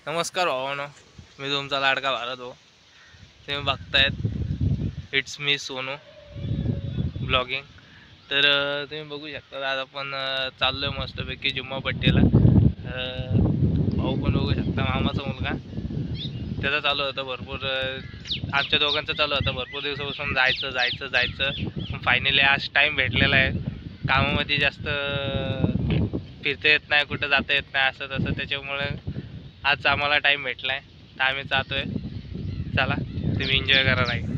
नमस्कार भावांनो, मी तुमचा लाडका भारत हो. तुम्ही बघतायत इट्स मी सोनू ब्लॉगिंग. तर तुम्ही बघू शकता आज आपण चाललोय मस्तपैकी जुम्मापट्टीला. भाऊ पण बघू शकता, मामाचा मुलगा, त्याचा चालू होतं भरपूर, आमच्या दोघांचं चालू होतं भरपूर दिवसापासून जायचं. फायनली आज टाईम भेटलेला आहे. कामामध्ये जास्त फिरता येत नाही, कुठं जाता येत नाही, असं तसं, त्याच्यामुळे आज आम्हाला टाइम भेटलाय तर आम्ही जातोय. चला तुम्ही एन्जॉय करा राईड.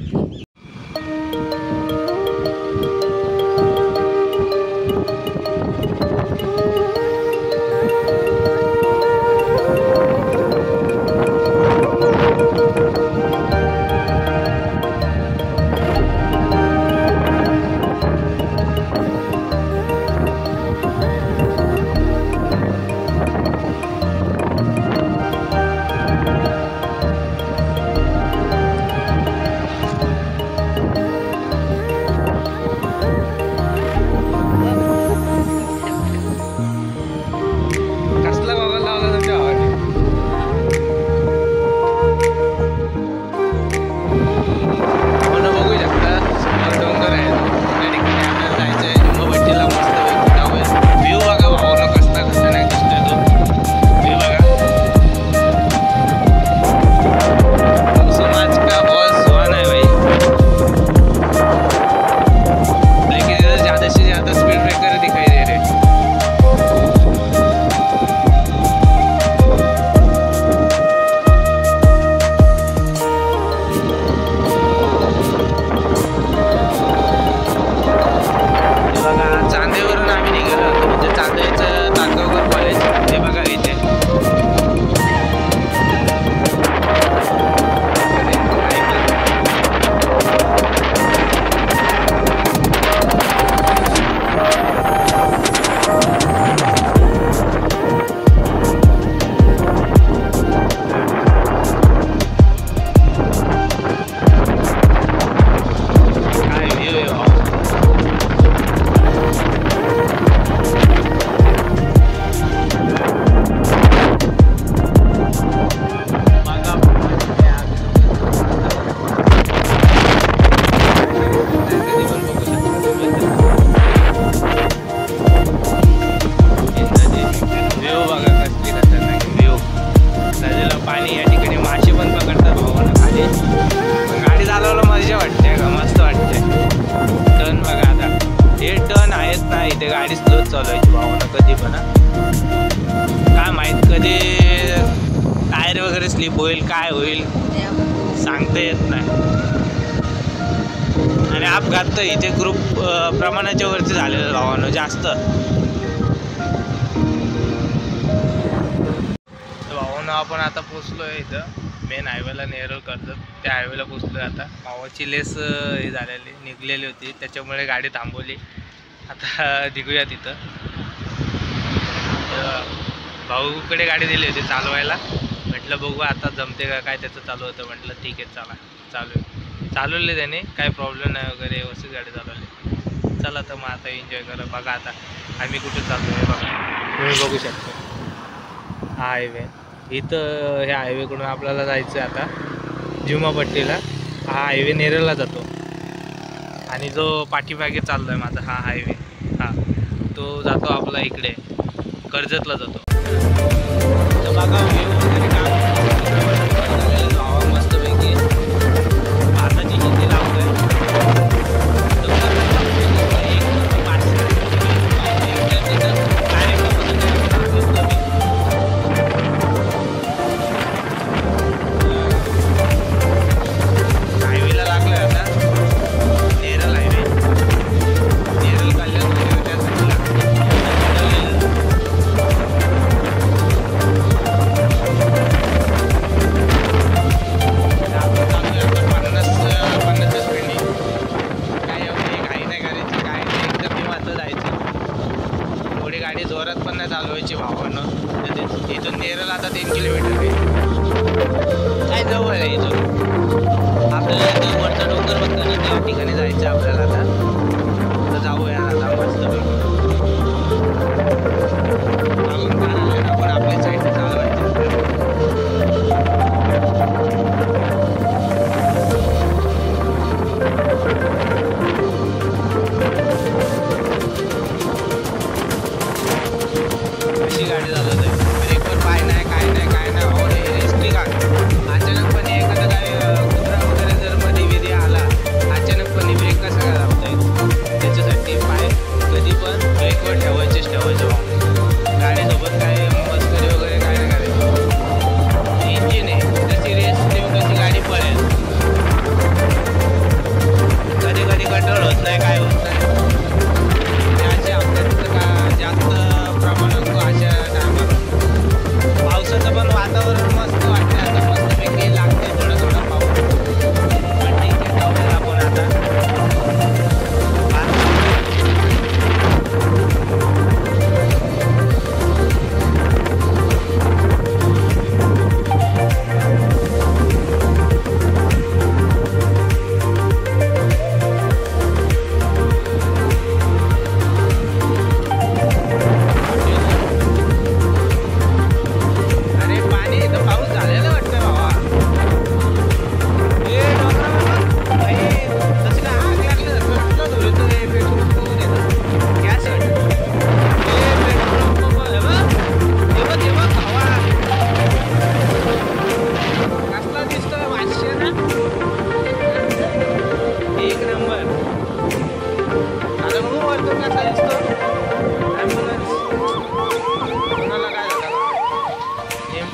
गाडी स्लो चालवायची भावांना, कधी पण काय माहीत कधी टायर वगैरे स्लिप होईल, काय होईल सांगता येत नाही. आणि अपघात तर इथे ग्रुप प्रमाणाच्या वरती झालेलं भावांना जास्त. भावांना आपण आता पोचलोय इथं मेन हायवेला, नेरळ कर्जत त्या हायवेला पोचलोय आता. भावाची लेस हे झालेली निघलेली होती, त्याच्यामुळे गाडी थांबवली. आता निघूया तिथं. भाऊकडे गाडी दिली होती चालवायला, म्हटलं बघू आता जमते का काय, त्याचं चालू होतं. म्हटलं ठीक आहे चला चालवले त्याने, काय प्रॉब्लेम नाही वगैरे, व्यवस्थित गाडी चालवली. चला तर मग आता एन्जॉय करा. बघा आता आम्ही कुठे चाललो आहे, बघा तुम्ही बघू शकता हा हायवे. इथं ह्या हायवेकडून आपल्याला जायचं आहे आता जुम्मापट्टीला. हा हायवे नेरळला जातो आणि जो पाठीमागे चाललो आहे माझा हा हायवे, हा तो जातो आपला इकडे कर्जतला जातो. तर बघा वगैरे काम मस्तपैकी भारताची हिंदी लावतोय. गाडी जोरात पण नाही चालवायची भावानं. इथून नेरळ आता 3 किलोमीटर आहे, काय जवळ आहे इथून. आपल्याला इथं वरचा डोंगर बघतो ना, त्या ठिकाणी जायचं आपल्याला आता. तर जाऊया आता मस्तपैकी. आपण आपल्या साईडने चालवायचं.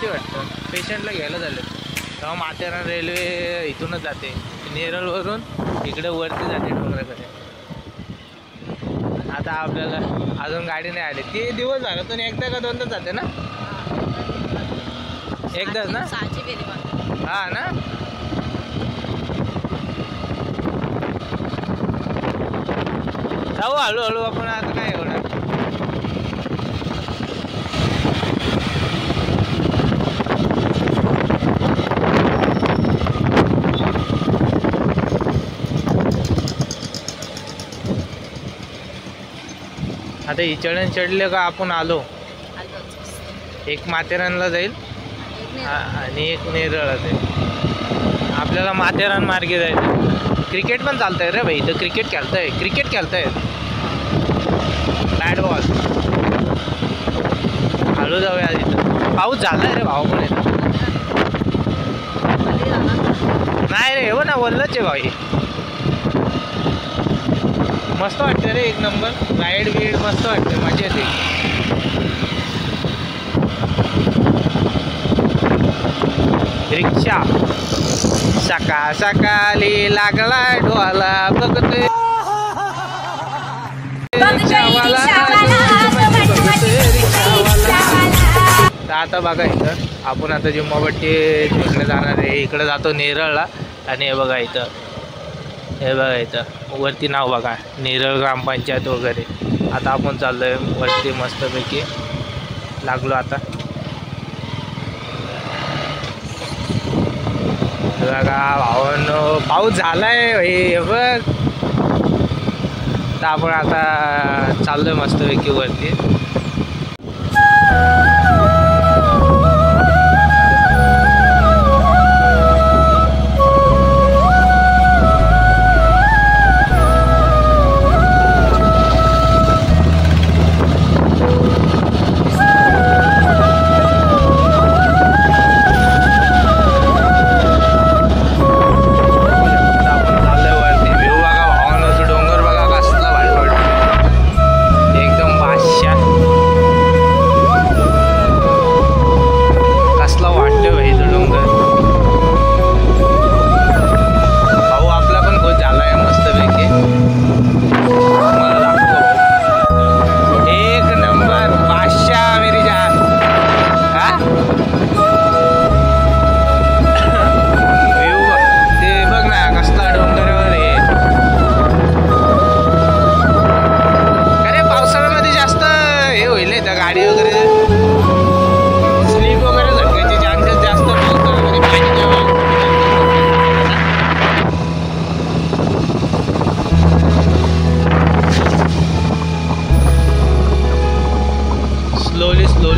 वरती वाटतं, पेशंटला घ्यायला झालं. तेव्हा माथेरान रेल्वे इथूनच जाते, नेरळवरून इकडे वरती जाते डोंगराकडे. आता आपल्याला अजून गाडी नाही आली. ती दिवस झाला तर एकदा का दोनदा जाते ना? एकदाच ना? हा ना. जाऊ हळूहळू आपण, आता काय एवढं. आता ही चढले का आपण आलो. एक माथेरानला जाईल आणि एक नेरळला जाईल. आपल्याला माथेरान मार्गे जायचं. क्रिकेट पण चालतंय रे भाई, इथं क्रिकेट खेळताय. Bat ball. हळू जाऊया तिथं. पाऊस झालाय रे भाऊ, पण नाही रे, हो ना, वल्लच आहे भाई. मस्त वाटतं रे, एक नंबर. राईड बीड मस्त वाटतं, मजा येते. रिक्षा सकाळी लागला ढोला बघतोय. आता बघा इथं आपण आता जिम्मापट्टी इकडे जाणार आहे. इकडे जातो नेरळला. आणि हे बघा इथं वरती नाव बघा, नेरळ ग्रामपंचायत वगैरे. आता आपण चाललोय वरती मस्तपैकी. लागलो आता बघा भावांनो, पाऊस झालाय हे बघ. तर आपण आता चाललोय मस्तपैकी वरती.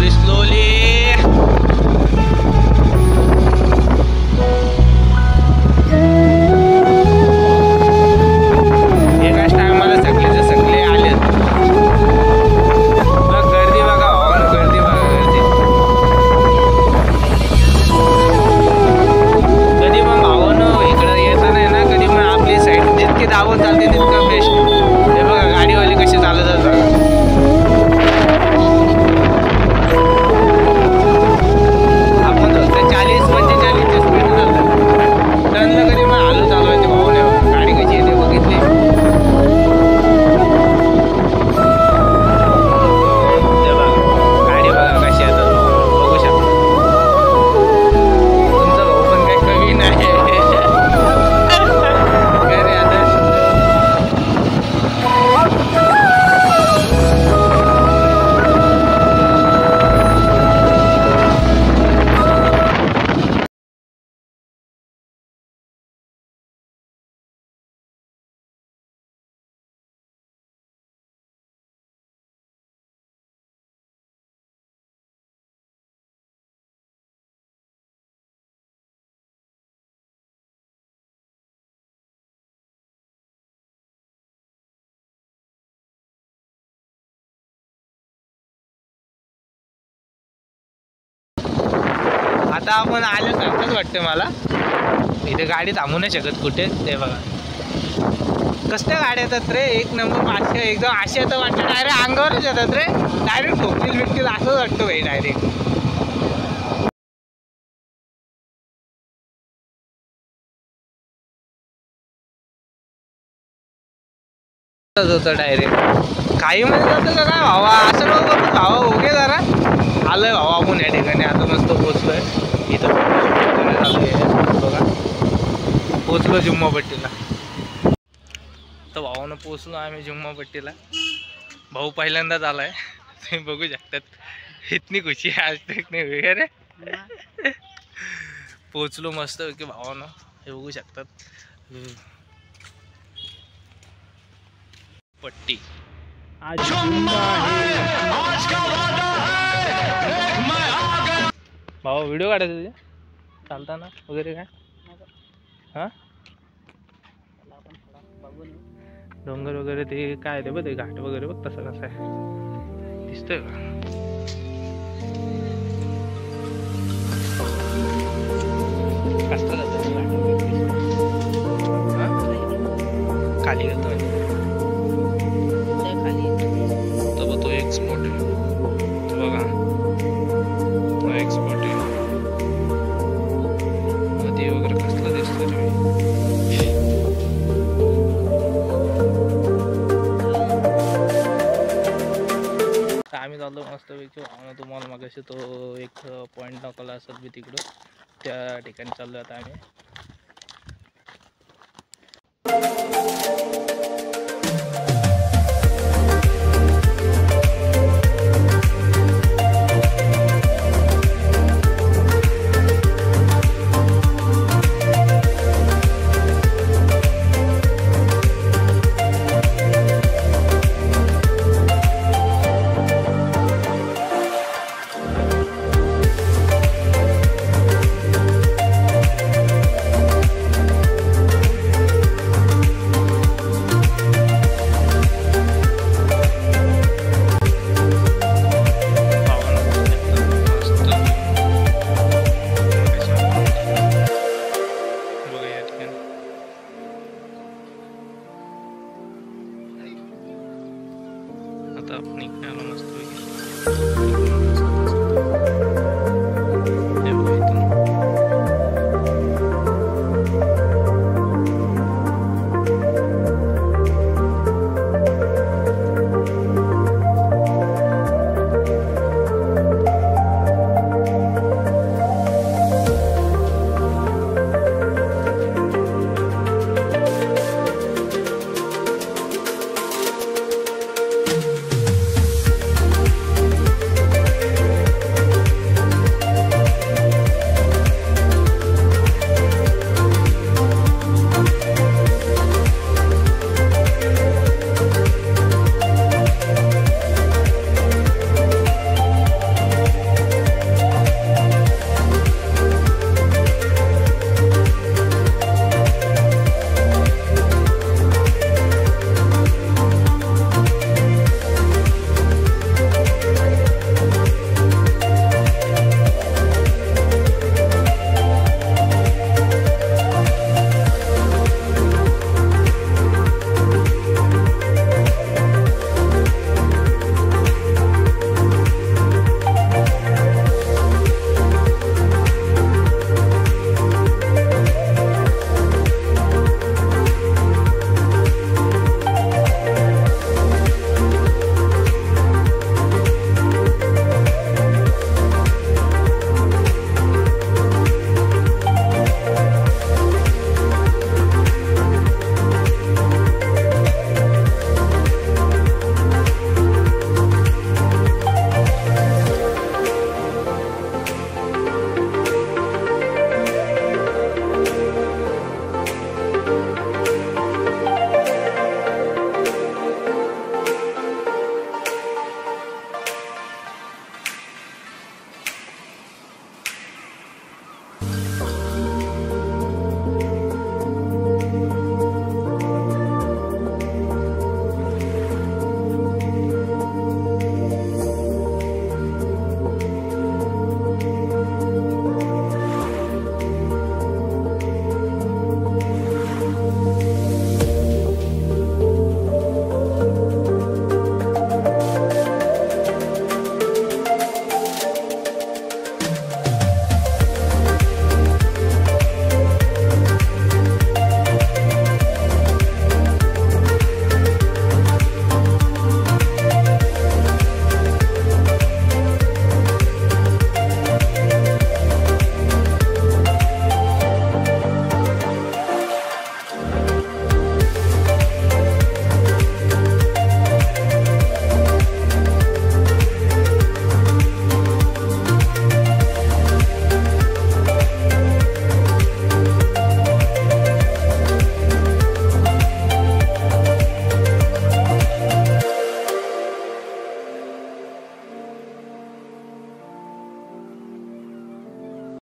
स्लोली एकाच टायमाला सगळे आले. गर्दी बघा, गर्दी कधी मग भावानं इकडं येता नाही ना, कधी मग आपली साईड जितकी धावत चालते तितकं बेस्ट. हे बघा गाडीवाले कसे चालत जातात. आता आपण आल्यासारखंच वाटतं मला. इथे गाडी थांबू नाही शकत कुठे. ते बघा कसल्या गाड्या येतात रे, एक नंबर. 500 एकदम असे येतं वाटतं डायरेक्ट अंगावरच येतात रे. डायरेक्ट ठोकतील बिकतील असंच वाटतं भाई डायरेक्ट. होतं डायरेक्ट काही म्हणजे जातं का काय भावा, असं नको करू भावा. ओके जरा आलोय भावा आपण या ठिकाणी. आता मस्त पोचलोय इथं चालू आहे बघा. पोचलो जुम्मापट्टीला. तर भावानं पोचलो आम्ही जुम्मापट्टीला. भाऊ पहिल्यांदाच आलाय तुम्ही बघू शकतात. इतनी खुशी आज तक नाही वगैरे. पोचलो मस्त की भावानं, हे बघू शकतात पट्टी. भावा व्हिडिओ काढायचा तुझे चालताना वगैरे काय? हा डोंगर वगैरे ते काय ते बघ, ते घाट वगैरे बघ तसं कसं आहे दिसतंय का? कसं खाली गेलतो तो तो एक स्पॉट आहे तो बघा, तो एक स्पॉट आहे. नदी वगैरे कसलं दिसतं आम्ही चाललो मस्तपैकी. तुम्हाला मगाशी तो एक पॉईंट दाखवला असेल मी तिकडं, त्या ठिकाणी चाललो आता आम्ही.